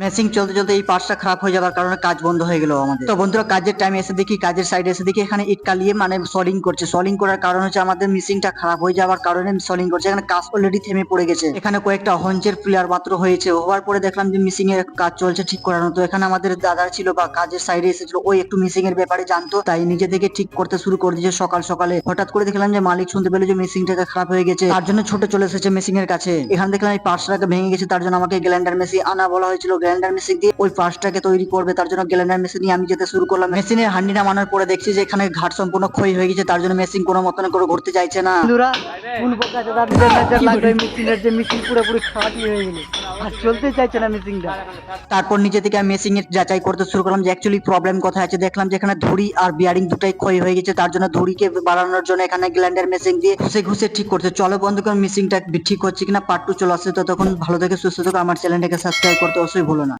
Machine চলতে চলতে এই পার্টসটা খারাপ হয়ে যাওয়ার কারণে কাজ বন্ধ হয়ে গেল আমাদের। তো বন্ধুরা কাজের টাইমে এসে দেখি, কাজের সাইডে এসে দেখি এখানে ইট কালিয়ে মানে সলিং করছে। সলিং করার কারণ হচ্ছে আমাদের মেশিনটা খারাপ হয়ে যাওয়ার কারণে সলিং করছে। এখানে কাজ অলরেডি থেমে পড়ে গেছে। এখানে কয়েকটা হঞ্চের প্লেয়ার মাত্র হয়েছে। হওয়ার পরে দেখলাম যে মিসিং এর কাজ চলছে ঠিক করানো। তো এখানে আমাদের দাদা ছিল বা কাজের সাইডে এসেছিল, ওই একটু মিসিং এর ব্যাপারে জানতো, তাই নিজে থেকে ঠিক করতে শুরু করে দিয়েছে সকাল সকালে। হঠাৎ করে দেখলাম যে মালিক শুনতে পেলো যে মেশিনটাকে খারাপ হয়ে গেছে, তার জন্য ছুটে চলে এসেছে মেশিন এর কাছে। এখানে দেখলাম এই পার্টসটাকে ভেঙে গেছে, তার জন্য আমাকে গ্রাইন্ডার মেশিন আনা বলা হয়েছিল। গ্রাইন্ডার মেশিন দিয়ে ওই পার্টসটাকে তৈরি করবে, তার জন্য গ্রাইন্ডার মেশিন নিয়ে আমি যেতে শুরু করলাম। মেশিনের হান্ডি নামানোর পরে দেখছি যে এখানে ঘাট সম্পূর্ণ ক্ষয় হয়ে গেছে, তার জন্য মেশিন কোনো মতন করে ঘুরতে চাইছে না। বন্ধুরা কোন প্রকারে তার জেনারেটর লাগবে মেশিনের, যে মেশিন পুরোপুরি খারাপই হয়ে গেল আর চলতে চাইছে না মেশিনটা। তারপর নিজে থেকে আমি মেশিন এর যাচাই করতে শুরু করলাম যে অ্যাকচুয়ালি প্রবলেম কোথায় আছে। দেখলাম যে এখানে ধুড়ি আর বিয়ারিং দুটাই ক্ষয় হয়ে গেছে, তার জন্য ধুড়িকে বাড়ানোর জন্য এখানে গ্রাইন্ডার মেশিন দিয়ে ঘুষে ঘুষে ঠিক করতে। চলো বন্ধুগণ মেশিনটা ঠিক হচ্ছে কিনা পার্ট 2 চলে আসছে। তো তখন ভালো থেকে সুস্থ থেকে আমার চ্যানেলটাকে সাবস্ক্রাইব করতে অবশ্যই ভুলো না।